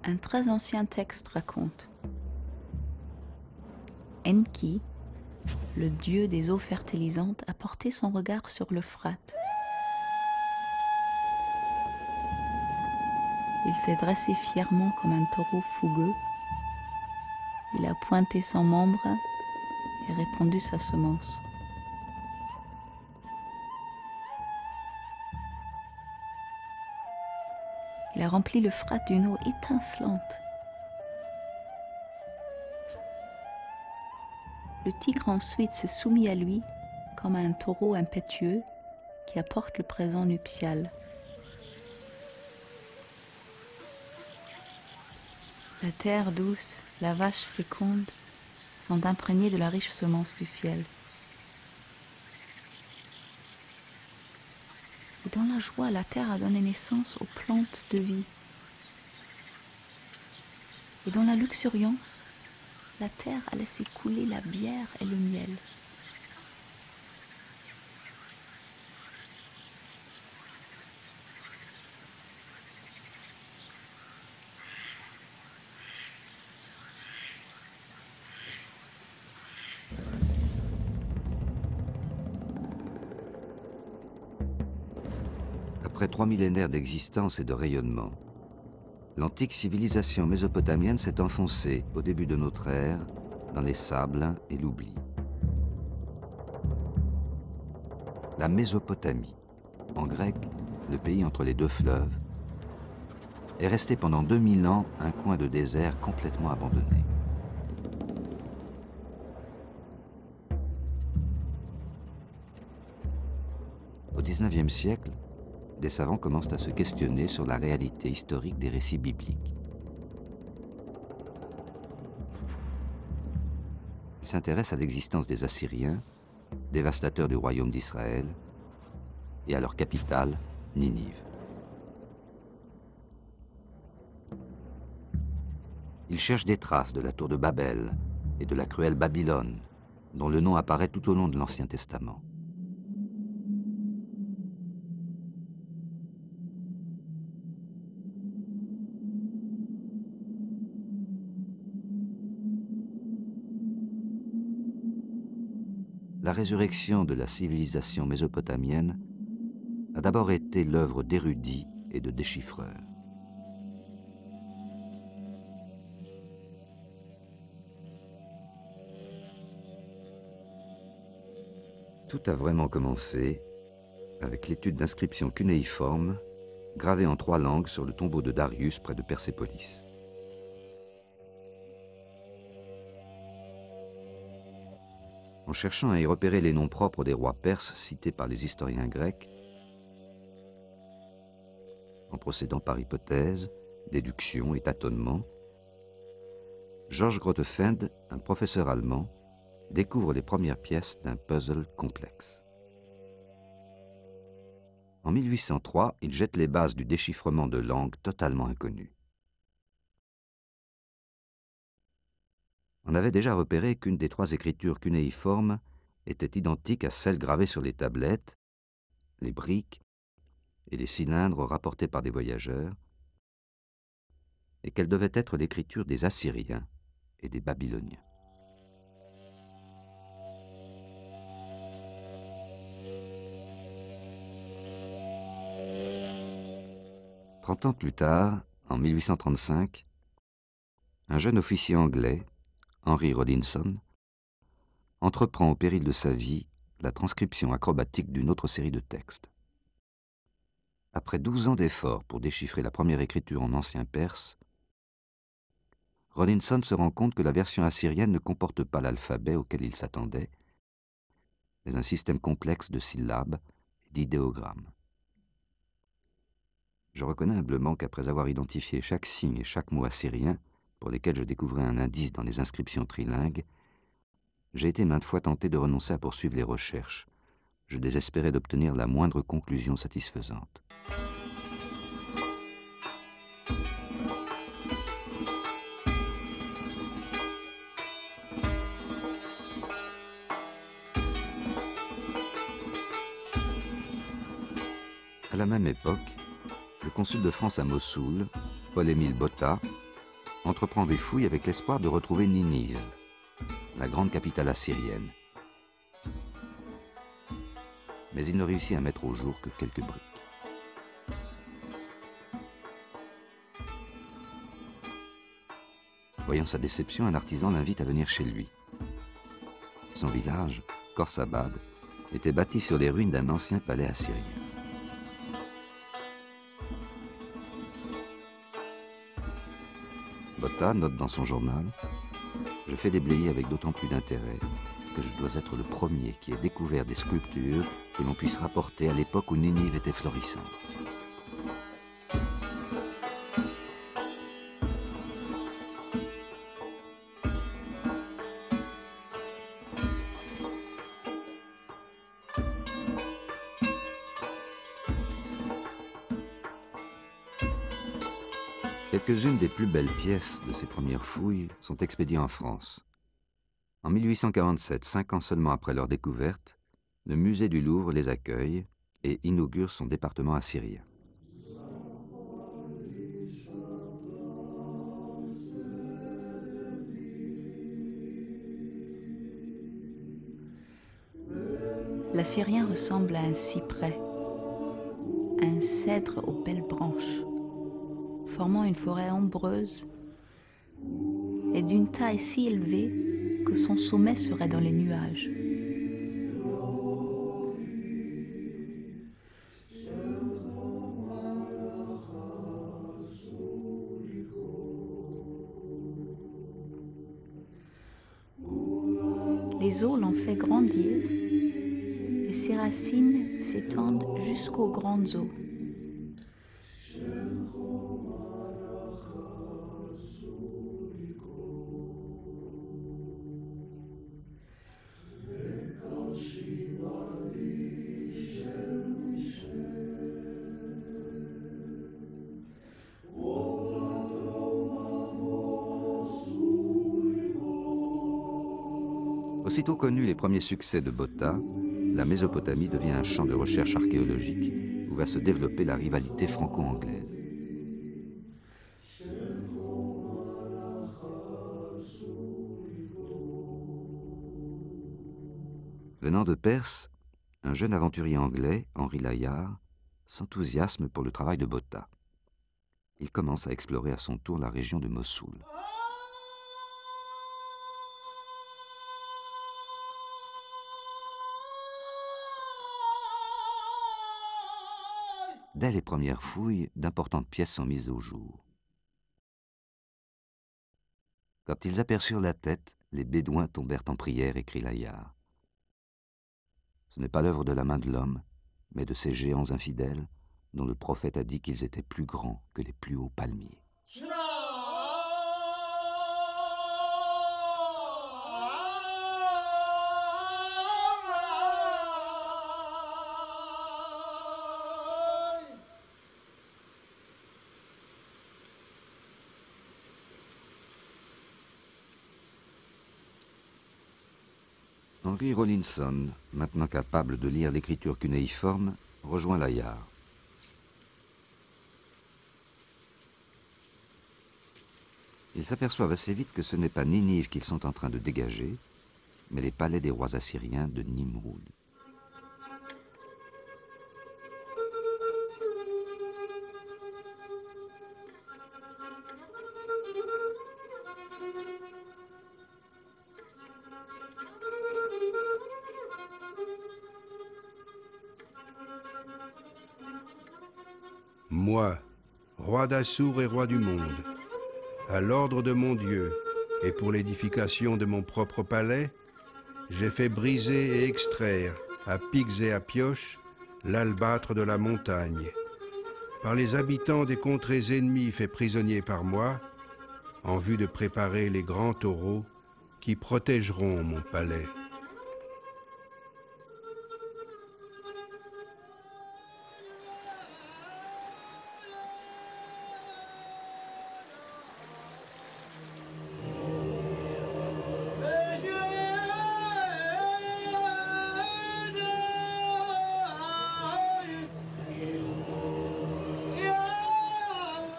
Un très ancien texte raconte: Enki, le dieu des eaux fertilisantes, a porté son regard sur l'Euphrate. Il s'est dressé fièrement comme un taureau fougueux. Il a pointé son membre et répandu sa semence. Il a rempli l'Euphrate d'une eau étincelante. Le tigre ensuite s'est soumis à lui comme à un taureau impétueux qui apporte le présent nuptial. La terre douce, la vache féconde sont imprégnées de la riche semence du ciel. Et dans la joie, la terre a donné naissance aux plantes de vie. Et dans la luxuriance, la terre a laissé couler la bière et le miel. Après 3 millénaires d'existence et de rayonnement, l'antique civilisation mésopotamienne s'est enfoncée au début de notre ère dans les sables et l'oubli. La Mésopotamie, en grec, le pays entre les deux fleuves, est restée pendant 2000 ans un coin de désert complètement abandonné. Au XIXe siècle, des savants commencent à se questionner sur la réalité historique des récits bibliques. Ils s'intéressent à l'existence des Assyriens, dévastateurs du royaume d'Israël, et à leur capitale, Ninive. Ils cherchent des traces de la tour de Babel et de la cruelle Babylone, dont le nom apparaît tout au long de l'Ancien Testament. La résurrection de la civilisation mésopotamienne a d'abord été l'œuvre d'érudits et de déchiffreurs. Tout a vraiment commencé avec l'étude d'inscriptions cunéiformes gravées en 3 langues sur le tombeau de Darius près de Persépolis. En cherchant à y repérer les noms propres des rois perses cités par les historiens grecs, en procédant par hypothèse, déduction et tâtonnement, Georges Grotefend, un professeur allemand, découvre les premières pièces d'un puzzle complexe. En 1803, il jette les bases du déchiffrement de langues totalement inconnues. On avait déjà repéré qu'une des 3 écritures cunéiformes était identique à celle gravée sur les tablettes, les briques et les cylindres rapportés par des voyageurs, et qu'elle devait être l'écriture des Assyriens et des Babyloniens. « 30 ans plus tard, en 1835, un jeune officier anglais, Henry Rodinson, entreprend au péril de sa vie la transcription acrobatique d'une autre série de textes. Après 12 ans d'efforts pour déchiffrer la première écriture en ancien perse, Rodinson se rend compte que la version assyrienne ne comporte pas l'alphabet auquel il s'attendait, mais un système complexe de syllabes et d'idéogrammes. Je reconnais humblement qu'après avoir identifié chaque signe et chaque mot assyrien, pour lesquels je découvrais un indice dans les inscriptions trilingues, j'ai été maintes fois tenté de renoncer à poursuivre les recherches. Je désespérais d'obtenir la moindre conclusion satisfaisante. À la même époque, le consul de France à Mossoul, Paul-Émile Botta, entreprend des fouilles avec l'espoir de retrouver Ninive, la grande capitale assyrienne. Mais il ne réussit à mettre au jour que quelques briques. Voyant sa déception, un artisan l'invite à venir chez lui. Son village, Khorsabad, était bâti sur les ruines d'un ancien palais assyrien. Botta note dans son journal « Je fais déblayer avec d'autant plus d'intérêt que je dois être le premier qui ait découvert des sculptures que l'on puisse rapporter à l'époque où Ninive était florissante. » Quelques-unes des plus belles pièces de ces premières fouilles sont expédiées en France. En 1847, 5 ans seulement après leur découverte, le musée du Louvre les accueille et inaugure son département assyrien. L'assyrien ressemble à un cyprès, un cèdre aux belles branches, formant une forêt ombreuse et d'une taille si élevée que son sommet serait dans les nuages. Les eaux l'ont fait grandir et ses racines s'étendent jusqu'aux grandes eaux. Aussitôt connus les premiers succès de Botta, la Mésopotamie devient un champ de recherche archéologique où va se développer la rivalité franco-anglaise. Venant de Perse, un jeune aventurier anglais, Henry Layard, s'enthousiasme pour le travail de Botta. Il commence à explorer à son tour la région de Mossoul. Dès les premières fouilles, d'importantes pièces sont mises au jour. Quand ils aperçurent la tête, les Bédouins tombèrent en prière, écrit Layard. Ce n'est pas l'œuvre de la main de l'homme, mais de ces géants infidèles dont le prophète a dit qu'ils étaient plus grands que les plus hauts palmiers. Henry Rawlinson, maintenant capable de lire l'écriture cunéiforme, rejoint Layard. Ils s'aperçoivent assez vite que ce n'est pas Ninive qu'ils sont en train de dégager, mais les palais des rois assyriens de Nimroud. Moi, roi d'Assour et roi du monde, à l'ordre de mon Dieu et pour l'édification de mon propre palais, j'ai fait briser et extraire, à pics et à pioches, l'albâtre de la montagne. Par les habitants des contrées ennemies faits prisonniers par moi, en vue de préparer les grands taureaux qui protégeront mon palais.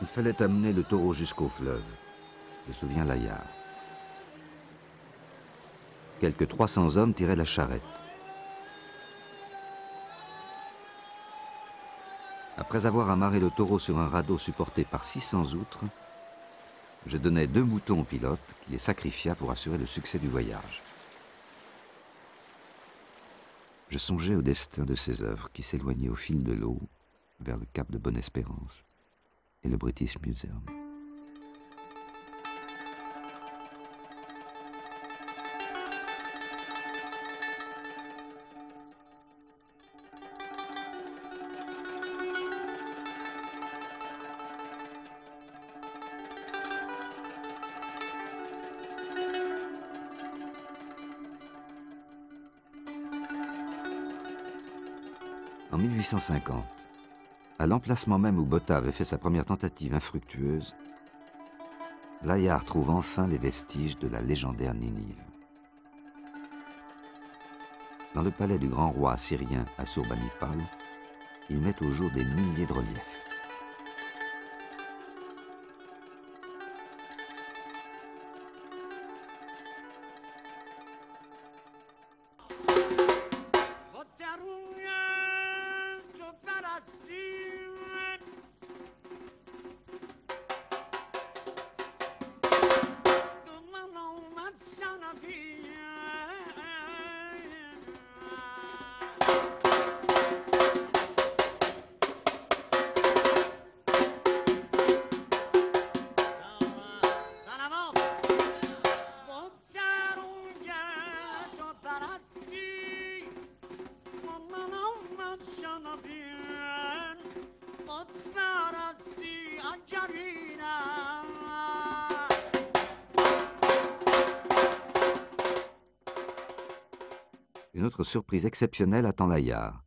Il fallait amener le taureau jusqu'au fleuve. se souvient Layard. Quelques 300 hommes tiraient la charrette. Après avoir amarré le taureau sur un radeau supporté par 600 outres, je donnai 2 moutons au pilote qui les sacrifia pour assurer le succès du voyage. Je songeais au destin de ces œuvres qui s'éloignaient au fil de l'eau vers le cap de Bonne-Espérance et le British Museum. En 1850, à l'emplacement même où Botta avait fait sa première tentative infructueuse, Layard trouve enfin les vestiges de la légendaire Ninive. Dans le palais du grand roi assyrien Assurbanipal, il met au jour des milliers de reliefs. Une autre surprise exceptionnelle attend Layard.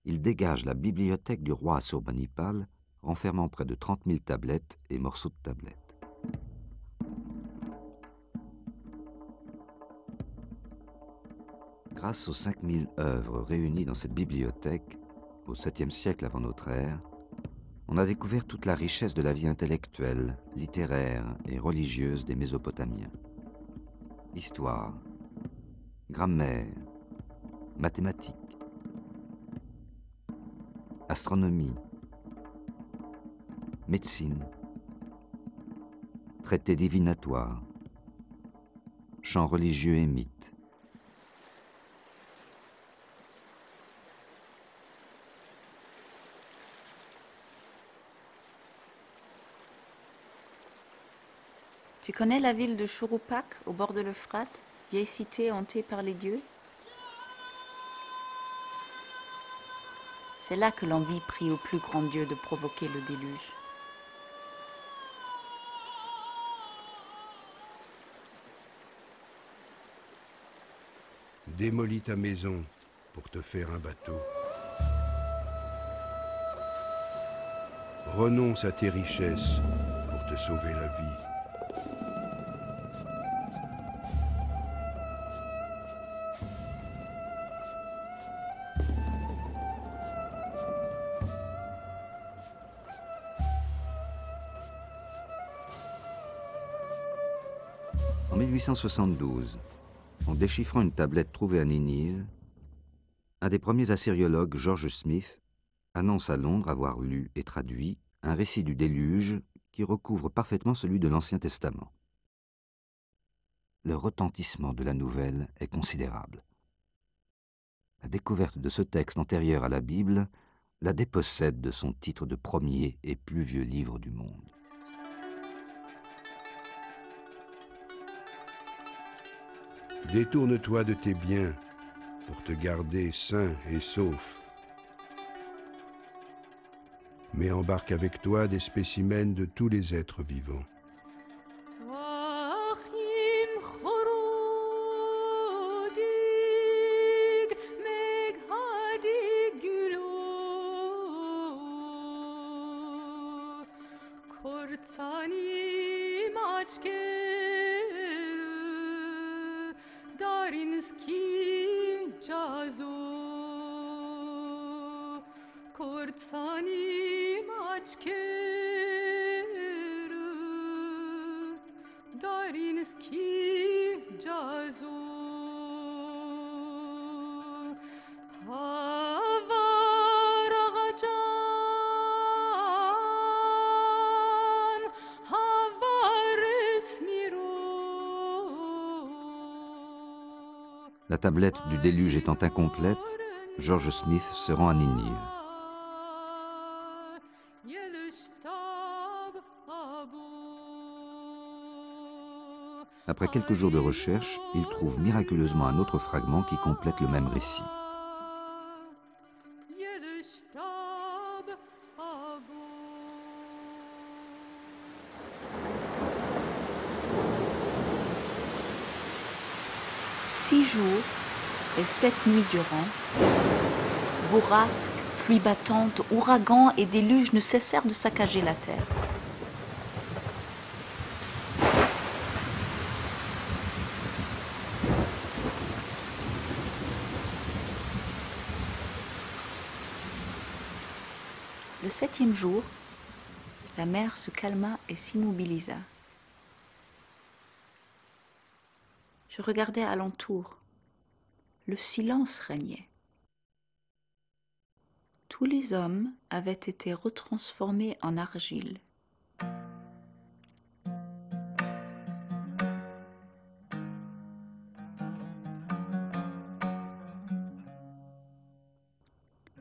Il dégage la bibliothèque du roi Assurbanipal, renfermant près de 30 000 tablettes et morceaux de tablettes. Grâce aux 5000 œuvres réunies dans cette bibliothèque, au 7e siècle avant notre ère, on a découvert toute la richesse de la vie intellectuelle, littéraire et religieuse des Mésopotamiens. Histoire, grammaire, mathématiques, astronomie, médecine, traités divinatoires, chants religieux et mythes. Tu connais la ville de Chouroupak, au bord de l'Euphrate, vieille cité hantée par les dieux? C'est là que l'envie prie au plus grand Dieu de provoquer le déluge. Démolis ta maison pour te faire un bateau. Renonce à tes richesses pour te sauver la vie. En 1872, en déchiffrant une tablette trouvée à Ninive, un des premiers assyriologues, George Smith, annonce à Londres avoir lu et traduit un récit du déluge qui recouvre parfaitement celui de l'Ancien Testament. Le retentissement de la nouvelle est considérable. La découverte de ce texte antérieur à la Bible la dépossède de son titre de premier et plus vieux livre du monde. Détourne-toi de tes biens pour te garder sain et sauf. Mais embarque avec toi des spécimens de tous les êtres vivants. La tablette du déluge étant incomplète, George Smith se rend à Ninive. Après quelques jours de recherche, il trouve miraculeusement un autre fragment qui complète le même récit. Six jours et 7 nuits durant, bourrasques, pluies battantes, ouragans et déluges ne cessèrent de saccager la terre. Le 7e jour, la mer se calma et s'immobilisa. Je regardais alentour. Le silence régnait. Tous les hommes avaient été retransformés en argile.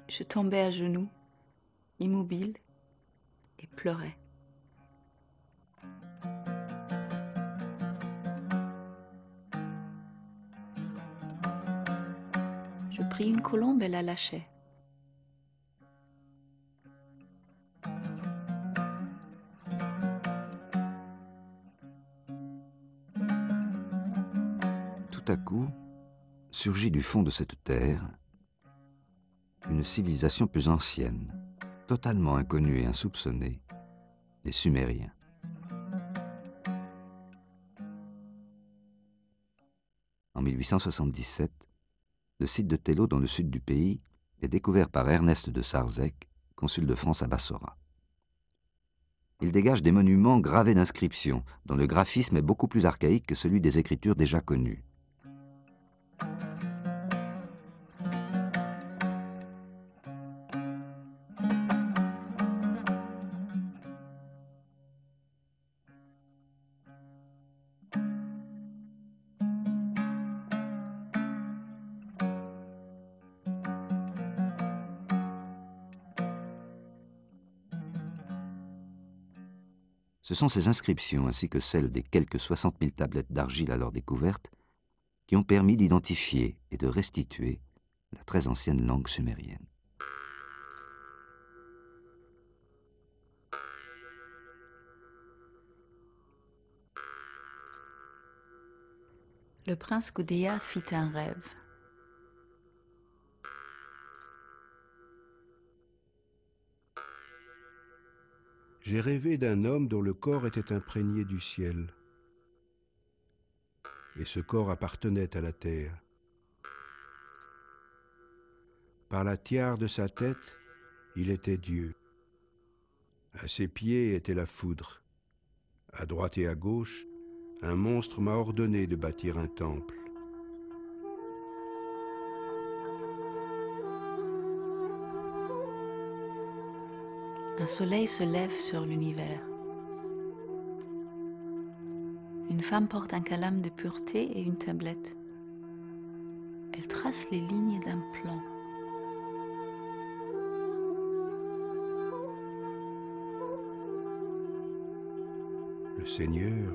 Je tombais à genoux, immobile, et pleurais. Je pris une colombe et la lâchai. Tout à coup, surgit du fond de cette terre une civilisation plus ancienne, totalement inconnue et insoupçonnée, les Sumériens. En 1877, le site de Tello dans le sud du pays est découvert par Ernest de Sarzec, consul de France à Bassora. Il dégage des monuments gravés d'inscriptions, dont le graphisme est beaucoup plus archaïque que celui des écritures déjà connues. Ce sont ces inscriptions, ainsi que celles des quelques 60 000 tablettes d'argile à leur découverte, qui ont permis d'identifier et de restituer la très ancienne langue sumérienne. Le prince Gudea fit un rêve. J'ai rêvé d'un homme dont le corps était imprégné du ciel. Et ce corps appartenait à la terre. Par la tiare de sa tête, il était Dieu. À ses pieds était la foudre. À droite et à gauche, un monstre m'a ordonné de bâtir un temple. Un soleil se lève sur l'univers. Une femme porte un calame de pureté et une tablette. Elle trace les lignes d'un plan. Le Seigneur,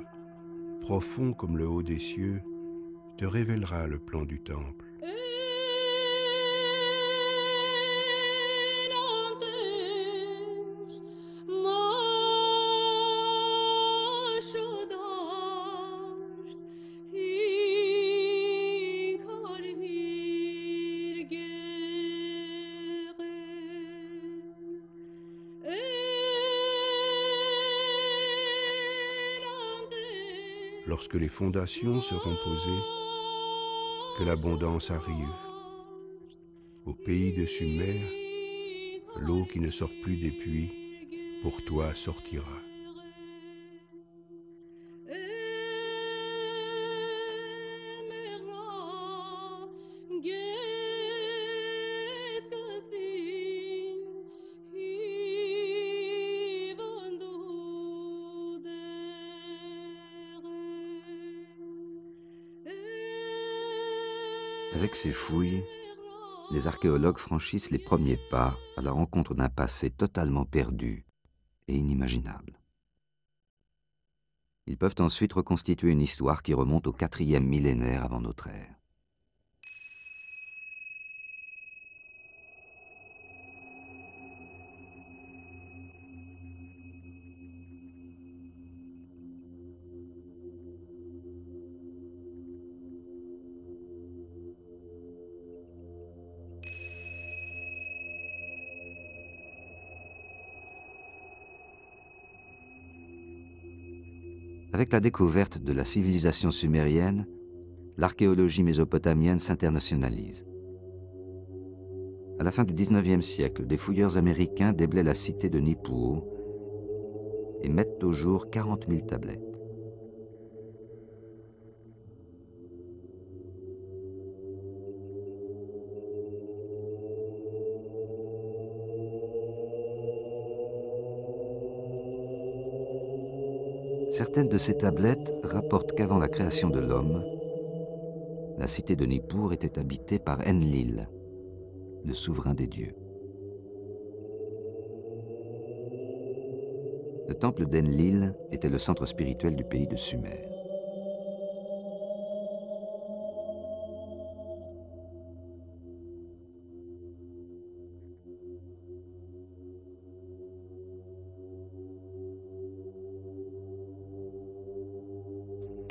profond comme le haut des cieux, te révélera le plan du temple. Lorsque les fondations seront posées, que l'abondance arrive. Au pays de Sumer, l'eau qui ne sort plus des puits, pour toi sortira. Avec ces fouilles, les archéologues franchissent les premiers pas à la rencontre d'un passé totalement perdu et inimaginable. Ils peuvent ensuite reconstituer une histoire qui remonte au 4e millénaire avant notre ère. Avec la découverte de la civilisation sumérienne, l'archéologie mésopotamienne s'internationalise. À la fin du XIXe siècle, des fouilleurs américains déblaient la cité de Nippur et mettent au jour 40 000 tablettes. Certaines de ces tablettes rapportent qu'avant la création de l'homme, la cité de Nippur était habitée par Enlil, le souverain des dieux. Le temple d'Enlil était le centre spirituel du pays de Sumer.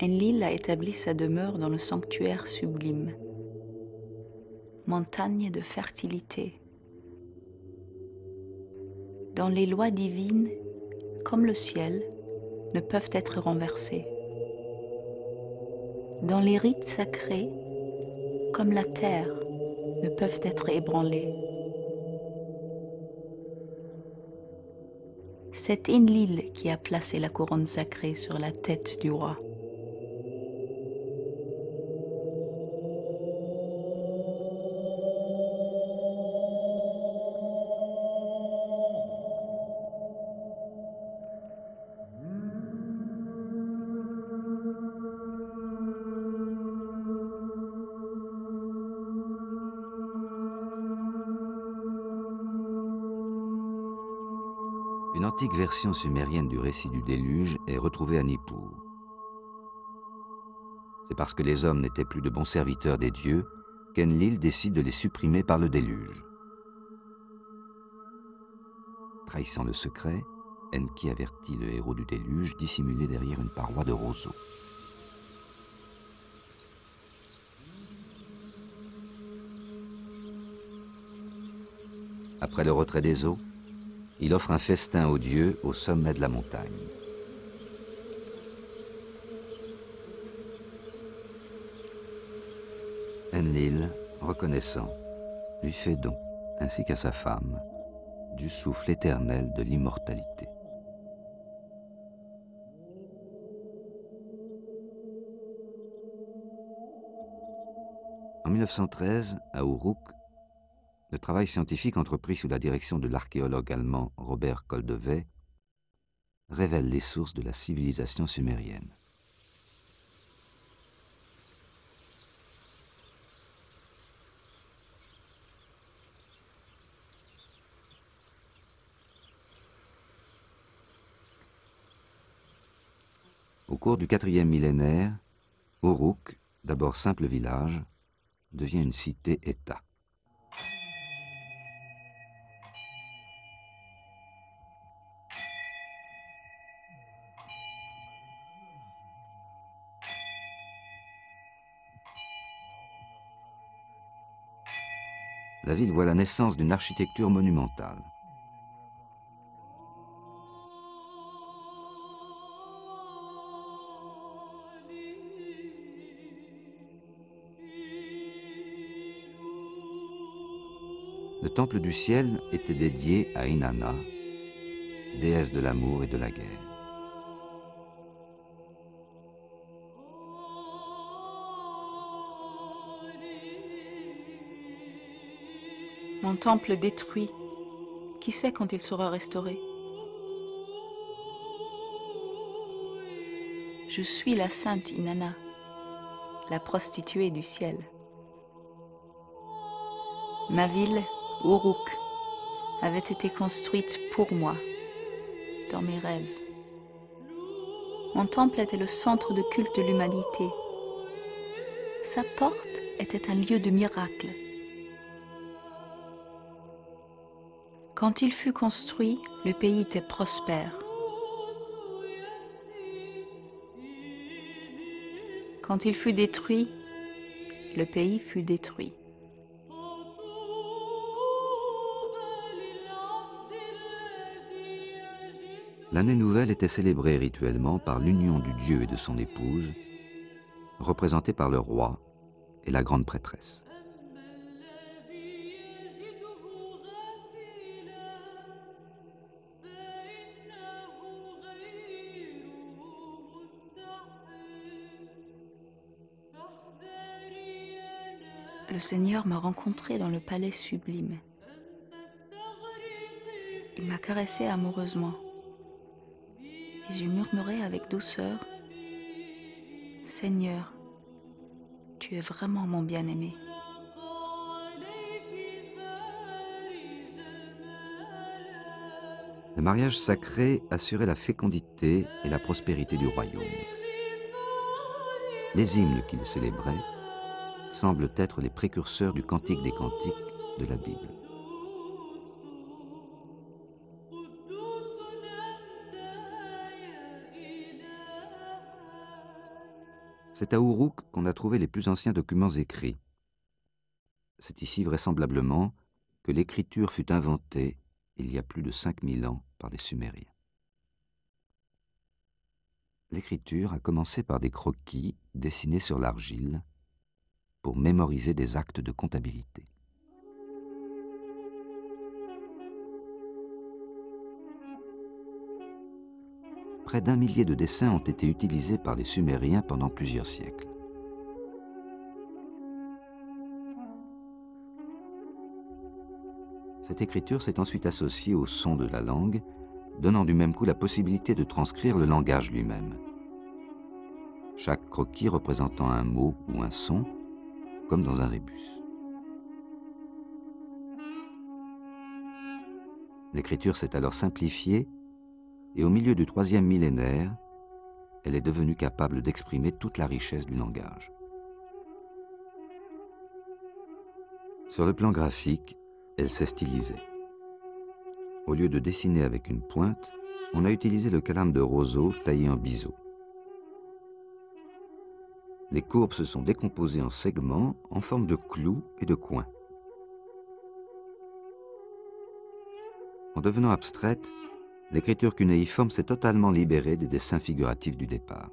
Enlil a établi sa demeure dans le sanctuaire sublime, montagne de fertilité. Dont les lois divines, comme le ciel, ne peuvent être renversées. Dont les rites sacrés, comme la terre, ne peuvent être ébranlés. C'est Enlil qui a placé la couronne sacrée sur la tête du roi. Une antique version sumérienne du récit du déluge est retrouvée à Nippur. C'est parce que les hommes n'étaient plus de bons serviteurs des dieux qu'Enlil décide de les supprimer par le déluge. Trahissant le secret, Enki avertit le héros du déluge dissimulé derrière une paroi de roseaux. Après le retrait des eaux, il offre un festin aux dieux au sommet de la montagne. Enlil, reconnaissant, lui fait don, ainsi qu'à sa femme, du souffle éternel de l'immortalité. En 1913, à Uruk, le travail scientifique entrepris sous la direction de l'archéologue allemand Robert Koldewey révèle les sources de la civilisation sumérienne. Au cours du 4e millénaire, Uruk, d'abord simple village, devient une cité-État. La ville voit la naissance d'une architecture monumentale. Le temple du ciel était dédié à Inanna, déesse de l'amour et de la guerre. Mon temple détruit, qui sait quand il sera restauré? Je suis la sainte Inanna, la prostituée du ciel. Ma ville, Uruk, avait été construite pour moi, dans mes rêves. Mon temple était le centre de culte de l'humanité. Sa porte était un lieu de miracle. Quand il fut construit, le pays était prospère. Quand il fut détruit, le pays fut détruit. L'année nouvelle était célébrée rituellement par l'union du dieu et de son épouse, représentée par le roi et la grande prêtresse. Le Seigneur m'a rencontré dans le palais sublime. Il m'a caressé amoureusement. Et j'ai murmuré avec douceur, « Seigneur, tu es vraiment mon bien-aimé. » Le mariage sacré assurait la fécondité et la prospérité du royaume. Les hymnes qu'il célébrait semblent être les précurseurs du Cantique des Cantiques de la Bible. C'est à Uruk qu'on a trouvé les plus anciens documents écrits. C'est ici vraisemblablement que l'écriture fut inventée il y a plus de 5000 ans par les Sumériens. L'écriture a commencé par des croquis dessinés sur l'argile pour mémoriser des actes de comptabilité. Près d'1 millier de dessins ont été utilisés par les Sumériens pendant plusieurs siècles. Cette écriture s'est ensuite associée au son de la langue, donnant du même coup la possibilité de transcrire le langage lui-même. Chaque croquis représentant un mot ou un son, comme dans un rébus. L'écriture s'est alors simplifiée et au milieu du 3e millénaire, elle est devenue capable d'exprimer toute la richesse du langage. Sur le plan graphique, elle s'est stylisée. Au lieu de dessiner avec une pointe, on a utilisé le calame de roseau taillé en biseau. Les courbes se sont décomposées en segments en forme de clous et de coins. En devenant abstraite, l'écriture cunéiforme s'est totalement libérée des dessins figuratifs du départ.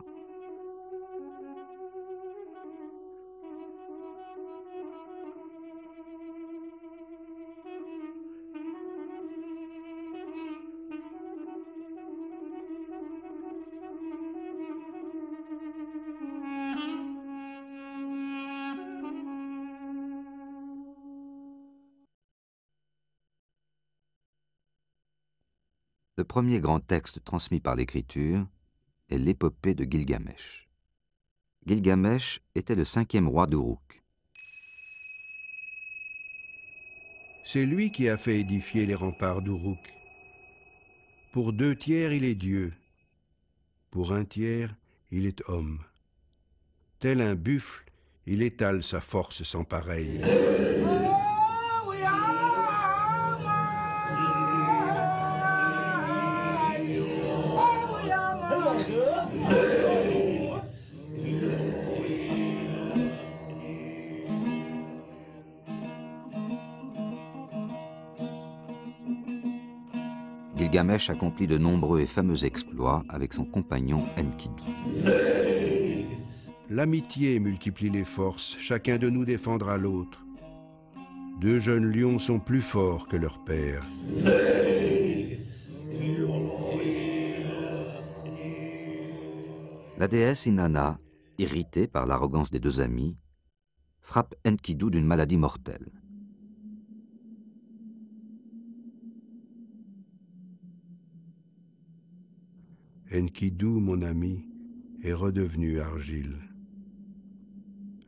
Le premier grand texte transmis par l'écriture est l'épopée de Gilgamesh. Gilgamesh était le 5e roi d'Uruk. C'est lui qui a fait édifier les remparts d'Uruk. Pour 2 tiers, il est Dieu. Pour 1 tiers, il est homme. Tel un buffle, il étale sa force sans pareille. Gilgamesh accomplit de nombreux et fameux exploits avec son compagnon Enkidu. L'amitié multiplie les forces, chacun de nous défendra l'autre. 2 jeunes lions sont plus forts que leur père. La déesse Inanna, irritée par l'arrogance des 2 amis, frappe Enkidu d'une maladie mortelle. Enkidu, mon ami, est redevenu argile.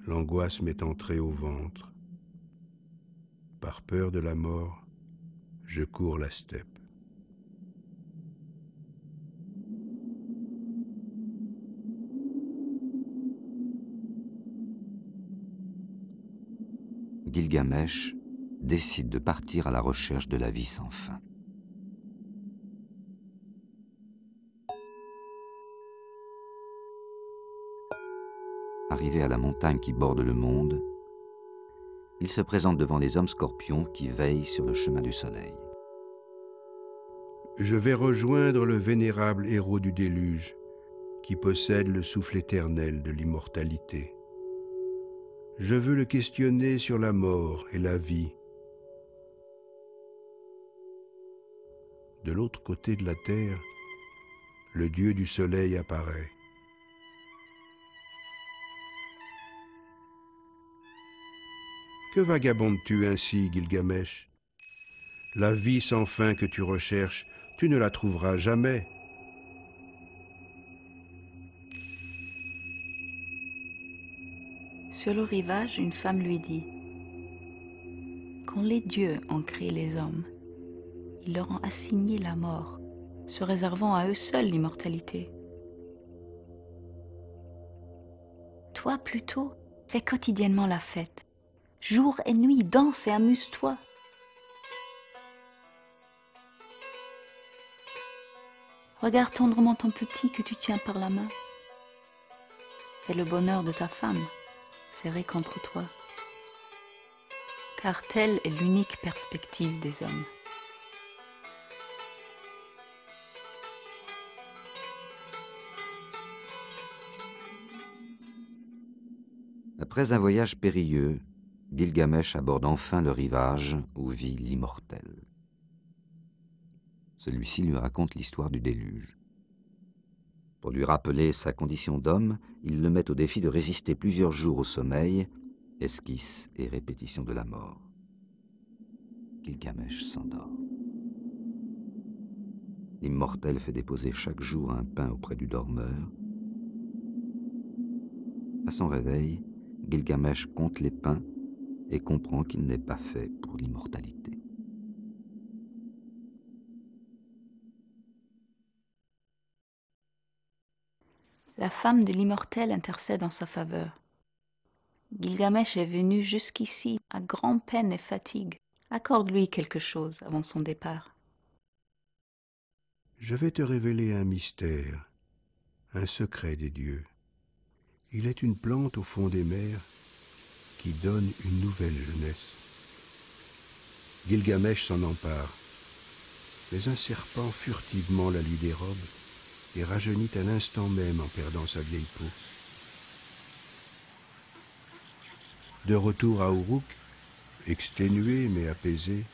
L'angoisse m'est entrée au ventre. Par peur de la mort, je cours la steppe. Gilgamesh décide de partir à la recherche de la vie sans fin. Arrivé à la montagne qui borde le monde, il se présente devant les hommes scorpions qui veillent sur le chemin du soleil. Je vais rejoindre le vénérable héros du déluge, qui possède le souffle éternel de l'immortalité. Je veux le questionner sur la mort et la vie. De l'autre côté de la terre, le dieu du soleil apparaît. Que vagabondes-tu ainsi, Gilgamesh? La vie sans fin que tu recherches, tu ne la trouveras jamais. Sur le rivage, une femme lui dit: quand les dieux ont créé les hommes, ils leur ont assigné la mort, se réservant à eux seuls l'immortalité. Toi, plutôt, fais quotidiennement la fête. Jour et nuit, danse et amuse-toi. Regarde tendrement ton petit que tu tiens par la main. Fais le bonheur de ta femme, serrée contre toi. Car telle est l'unique perspective des hommes. Après un voyage périlleux, Gilgamesh aborde enfin le rivage où vit l'immortel. Celui-ci lui raconte l'histoire du déluge. Pour lui rappeler sa condition d'homme, il le met au défi de résister plusieurs jours au sommeil, esquisse et répétition de la mort. Gilgamesh s'endort. L'immortel fait déposer chaque jour un pain auprès du dormeur. À son réveil, Gilgamesh compte les pains et comprend qu'il n'est pas fait pour l'immortalité. La femme de l'immortel intercède en sa faveur. Gilgamesh est venu jusqu'ici à grande peine et fatigue. Accorde-lui quelque chose avant son départ. Je vais te révéler un mystère, un secret des dieux. Il est une plante au fond des mers qui donne une nouvelle jeunesse. Gilgamesh s'en empare, mais un serpent furtivement la lui dérobe et rajeunit à l'instant même en perdant sa vieille peau. De retour à Uruk, exténué mais apaisé,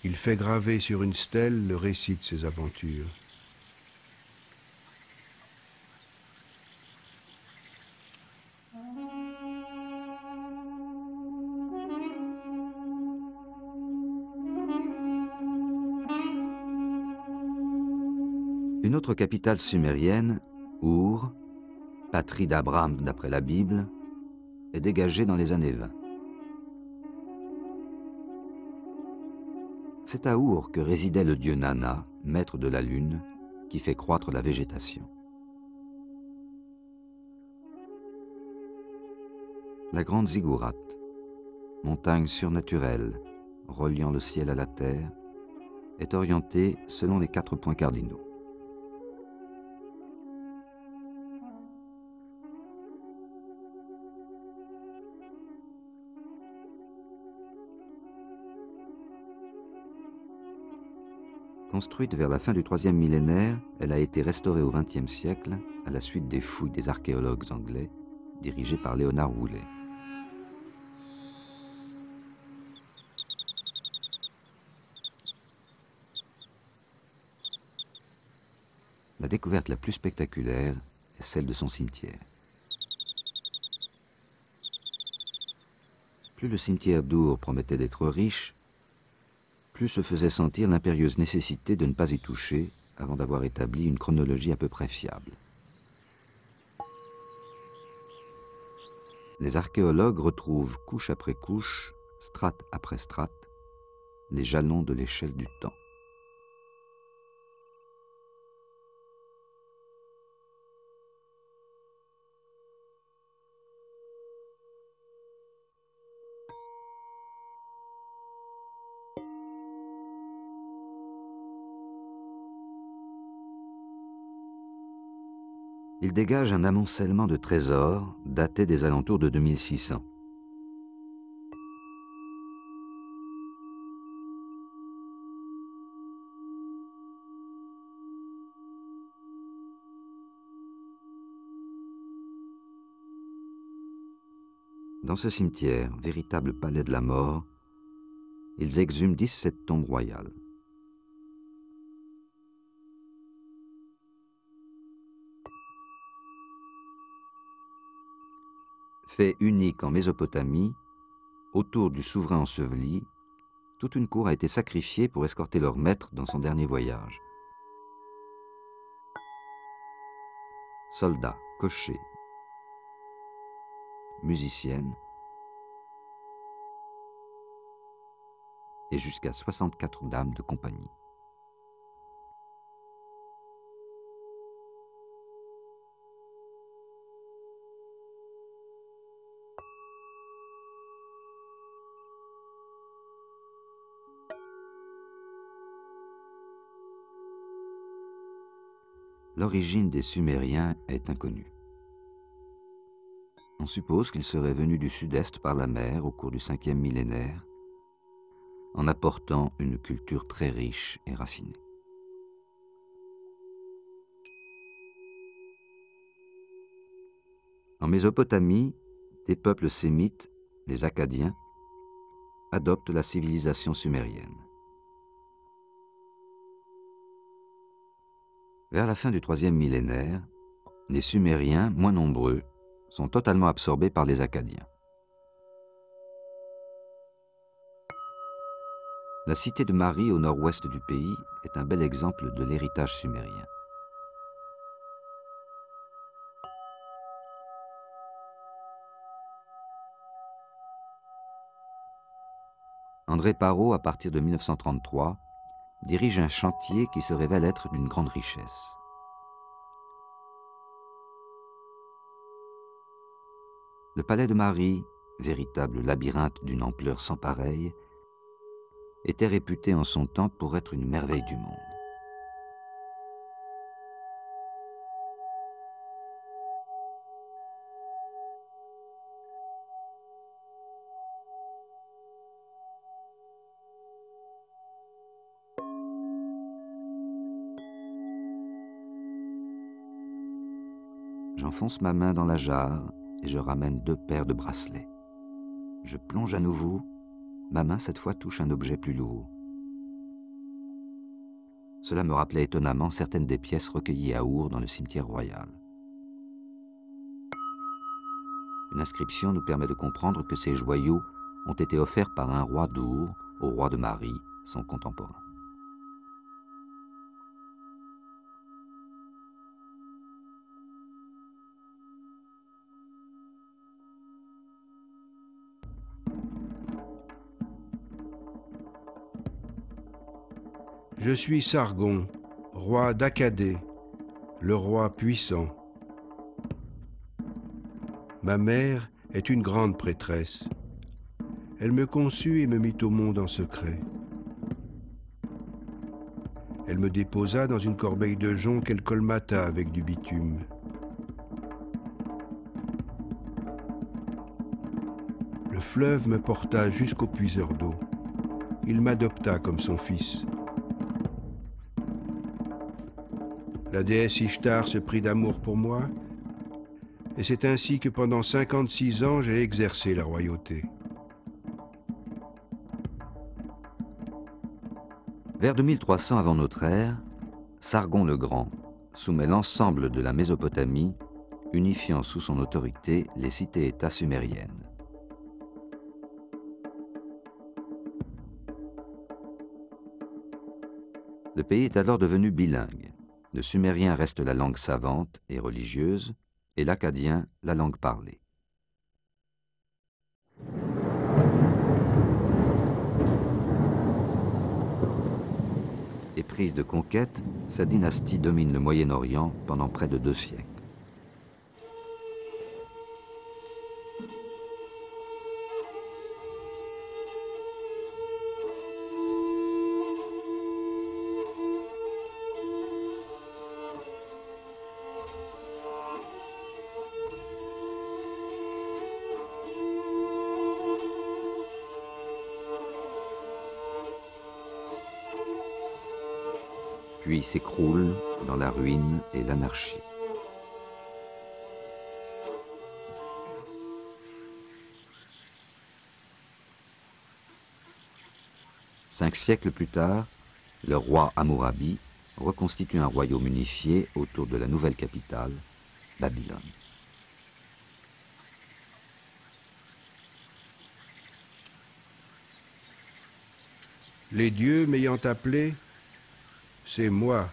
il fait graver sur une stèle le récit de ses aventures. Une autre capitale sumérienne, Our, patrie d'Abraham d'après la Bible, est dégagée dans les années 20. C'est à Our que résidait le dieu Nana, maître de la lune, qui fait croître la végétation. La grande Ziggurat, montagne surnaturelle reliant le ciel à la terre, est orientée selon les 4 points cardinaux. Construite vers la fin du 3e millénaire, elle a été restaurée au XXe siècle à la suite des fouilles des archéologues anglais dirigés par Léonard Woolley. La découverte la plus spectaculaire est celle de son cimetière. Plus le cimetière d'Our promettait d'être riche, plus se faisait sentir l'impérieuse nécessité de ne pas y toucher avant d'avoir établi une chronologie à peu près fiable. Les archéologues retrouvent couche après couche strate après strate, les jalons de l'échelle du temps. Il dégage un amoncellement de trésors daté des alentours de 2600. Dans ce cimetière, véritable palais de la mort, ils exhument 17 tombes royales. Fait unique en Mésopotamie, autour du souverain enseveli, toute une cour a été sacrifiée pour escorter leur maître dans son dernier voyage. Soldats, cochers, musiciennes et jusqu'à 64 dames de compagnie. L'origine des Sumériens est inconnue. On suppose qu'ils seraient venus du sud-est par la mer au cours du 5e millénaire, en apportant une culture très riche et raffinée. En Mésopotamie, des peuples sémites, les Akkadiens, adoptent la civilisation sumérienne. Vers la fin du 3e millénaire, les Sumériens, moins nombreux, sont totalement absorbés par les Akkadiens. La cité de Mari, au nord-ouest du pays, est un bel exemple de l'héritage sumérien. André Parrot, à partir de 1933, dirige un chantier qui se révèle être d'une grande richesse. Le palais de Mari, véritable labyrinthe d'une ampleur sans pareille, était réputé en son temps pour être une merveille du monde. J'enfonce ma main dans la jarre et je ramène 2 paires de bracelets. Je plonge à nouveau, ma main cette fois touche un objet plus lourd. Cela me rappelait étonnamment certaines des pièces recueillies à Our dans le cimetière royal. Une inscription nous permet de comprendre que ces joyaux ont été offerts par un roi d'Our au roi de Mari, son contemporain. Je suis Sargon, roi d'Akkadé, le roi puissant. Ma mère est une grande prêtresse. Elle me conçut et me mit au monde en secret. Elle me déposa dans une corbeille de jonc qu'elle colmata avec du bitume. Le fleuve me porta jusqu'au puiseur d'eau. Il m'adopta comme son fils. La déesse Ishtar se prit d'amour pour moi, et c'est ainsi que pendant 56 ans j'ai exercé la royauté. Vers 2300 avant notre ère, Sargon le Grand soumet l'ensemble de la Mésopotamie, unifiant sous son autorité les cités-États sumériennes. Le pays est alors devenu bilingue. Le sumérien reste la langue savante et religieuse, et l'akkadien la langue parlée. éprise de conquête, sa dynastie domine le Moyen-Orient pendant près de 2 siècles. Puis s'écroule dans la ruine et l'anarchie. Cinq siècles plus tard, le roi Hammurabi reconstitue un royaume unifié autour de la nouvelle capitale, Babylone. Les dieux m'ayant appelé, c'est moi,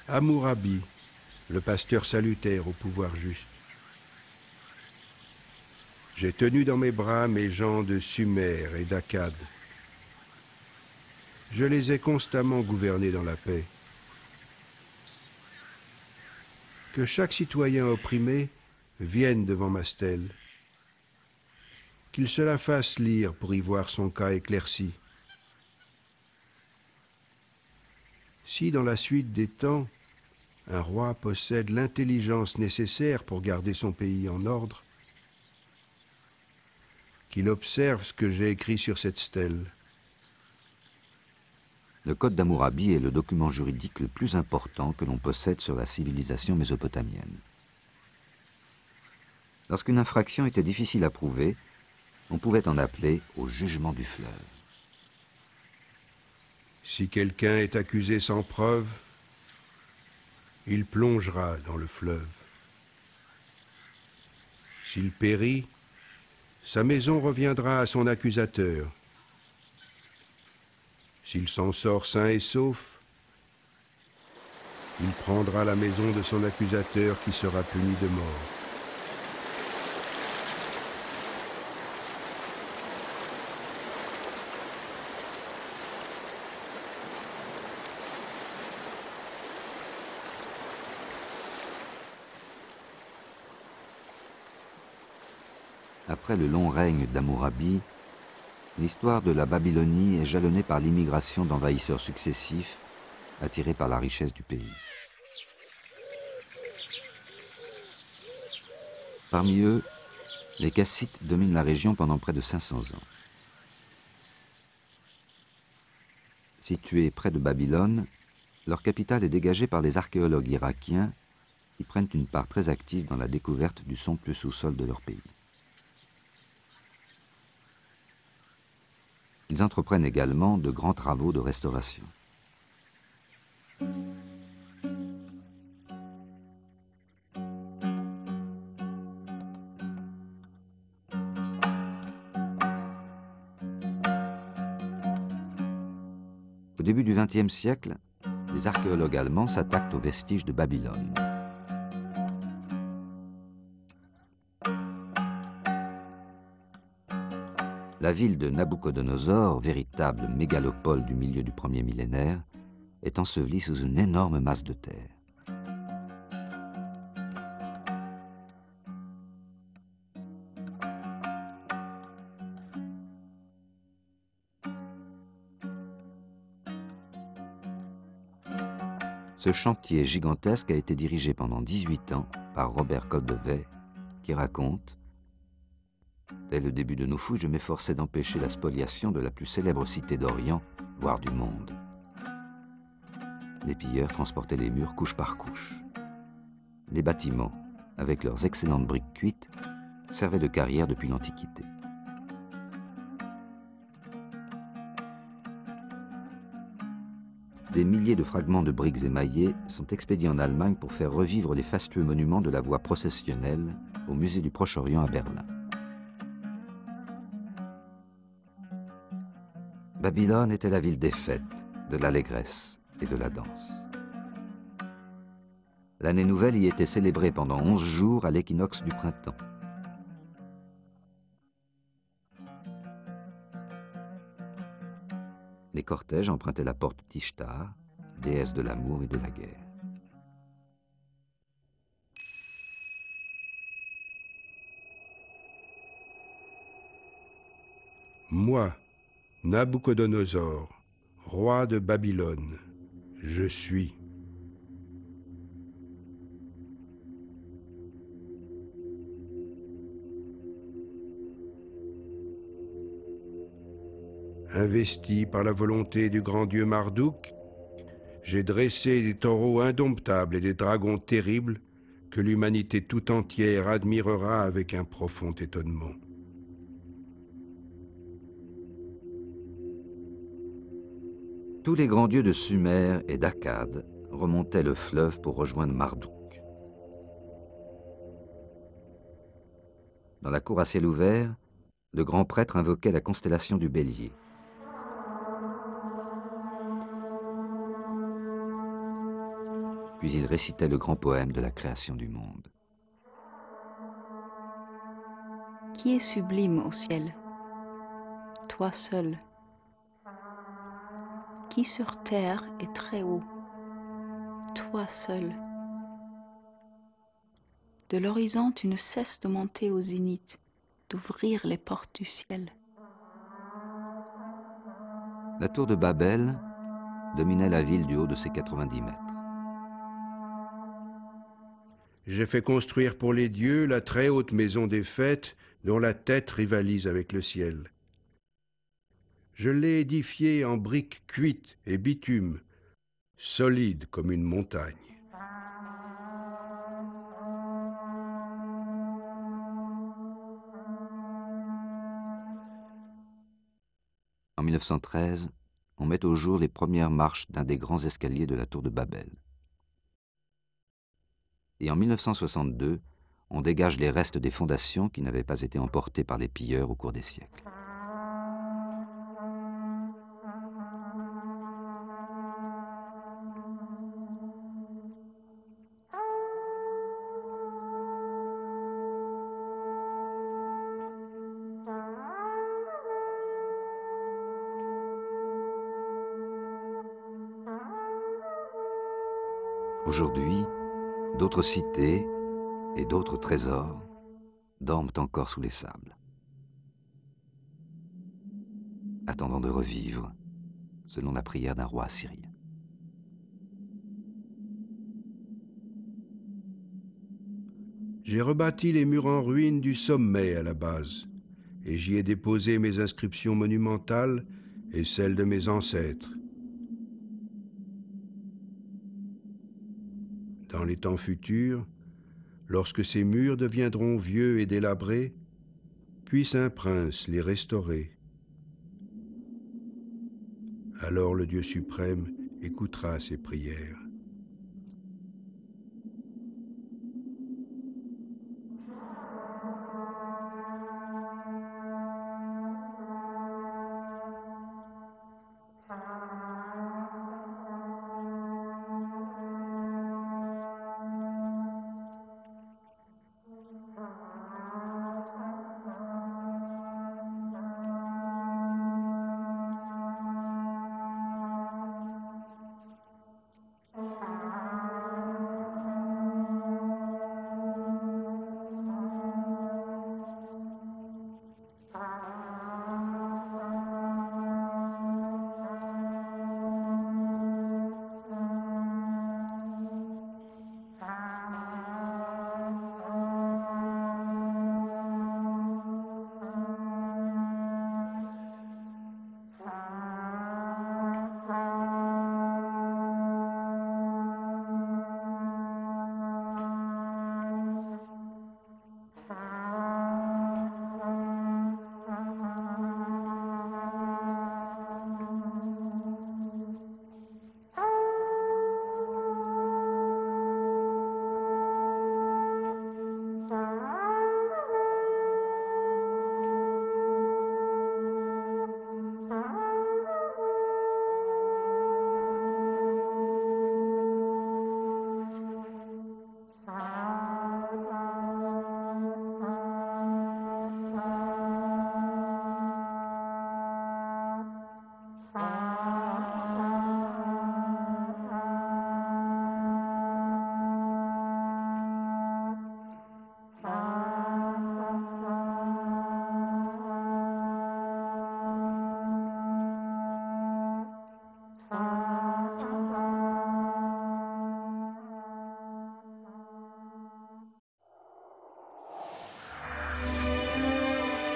Hammurabi, le pasteur salutaire au pouvoir juste. J'ai tenu dans mes bras mes gens de Sumer et d'Akkad. Je les ai constamment gouvernés dans la paix. Que chaque citoyen opprimé vienne devant ma stèle, qu'il se la fasse lire pour y voir son cas éclairci. Si dans la suite des temps, un roi possède l'intelligence nécessaire pour garder son pays en ordre, qu'il observe ce que j'ai écrit sur cette stèle. Le Code d'Hammurabi est le document juridique le plus important que l'on possède sur la civilisation mésopotamienne. Lorsqu'une infraction était difficile à prouver, on pouvait en appeler au jugement du fleuve. Si quelqu'un est accusé sans preuve, il plongera dans le fleuve. S'il périt, sa maison reviendra à son accusateur. S'il s'en sort sain et sauf, il prendra la maison de son accusateur qui sera puni de mort. Après le long règne d'Hammurabi, l'histoire de la Babylonie est jalonnée par l'immigration d'envahisseurs successifs, attirés par la richesse du pays. Parmi eux, les Kassites dominent la région pendant près de 500 ans. Située près de Babylone, leur capitale est dégagée par les archéologues irakiens qui prennent une part très active dans la découverte du somptueux sous-sol de leur pays. Ils entreprennent également de grands travaux de restauration. Au début du XXe siècle, les archéologues allemands s'attaquent aux vestiges de Babylone. La ville de Nabuchodonosor, véritable mégalopole du milieu du premier millénaire, est ensevelie sous une énorme masse de terre. Ce chantier gigantesque a été dirigé pendant 18 ans par Robert Koldewey, qui raconte: dès le début de nos fouilles, je m'efforçais d'empêcher la spoliation de la plus célèbre cité d'Orient, voire du monde. Les pilleurs transportaient les murs couche par couche. Les bâtiments, avec leurs excellentes briques cuites, servaient de carrière depuis l'Antiquité. Des milliers de fragments de briques émaillées sont expédiés en Allemagne pour faire revivre les fastueux monuments de la voie processionnelle au musée du Proche-Orient à Berlin. Babylone était la ville des fêtes, de l'allégresse et de la danse. L'année nouvelle y était célébrée pendant 11 jours à l'équinoxe du printemps. Les cortèges empruntaient la porte d'Ishtar, déesse de l'amour et de la guerre. Moi, Nabuchodonosor, roi de Babylone, je suis. Investi par la volonté du grand dieu Marduk, j'ai dressé des taureaux indomptables et des dragons terribles que l'humanité tout entière admirera avec un profond étonnement. Tous les grands dieux de Sumer et d'Akkad remontaient le fleuve pour rejoindre Marduk. Dans la cour à ciel ouvert, le grand prêtre invoquait la constellation du Bélier. Puis il récitait le grand poème de la création du monde. Qui est sublime au ciel? Toi seul. Qui sur terre est très haut? Toi seul. De l'horizon, tu ne cesses de monter au zénith, d'ouvrir les portes du ciel. La tour de Babel dominait la ville du haut de ses 90 mètres. J'ai fait construire pour les dieux la très haute maison des fêtes dont la tête rivalise avec le ciel. Je l'ai édifiée en briques cuites et bitume, solide comme une montagne. En 1913, on met au jour les premières marches d'un des grands escaliers de la tour de Babel. Et en 1962, on dégage les restes des fondations qui n'avaient pas été emportées par les pilleurs au cours des siècles. Aujourd'hui, d'autres cités et d'autres trésors dorment encore sous les sables, attendant de revivre selon la prière d'un roi assyrien. J'ai rebâti les murs en ruine du sommet à la base, et j'y ai déposé mes inscriptions monumentales et celles de mes ancêtres. Dans les temps futurs, lorsque ces murs deviendront vieux et délabrés, puisse un prince les restaurer. Alors le Dieu suprême écoutera ses prières.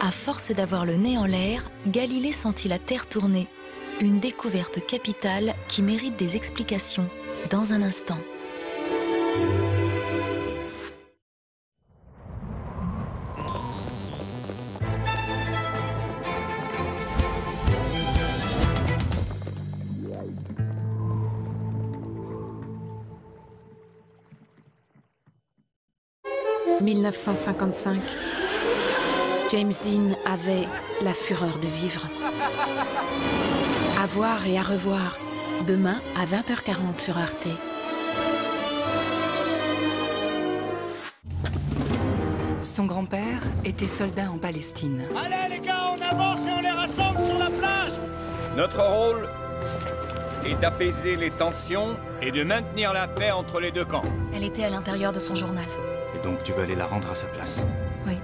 À force d'avoir le nez en l'air, Galilée sentit la Terre tourner. Une découverte capitale qui mérite des explications dans un instant. « 1955. James Dean avait la fureur de vivre. À voir et à revoir, demain à 20h40 sur Arte. Son grand-père était soldat en Palestine. Allez les gars, on avance et on les rassemble sur la plage. Notre rôle est d'apaiser les tensions et de maintenir la paix entre les deux camps. Elle était à l'intérieur de son journal. Et donc tu veux aller la rendre à sa place? Oui.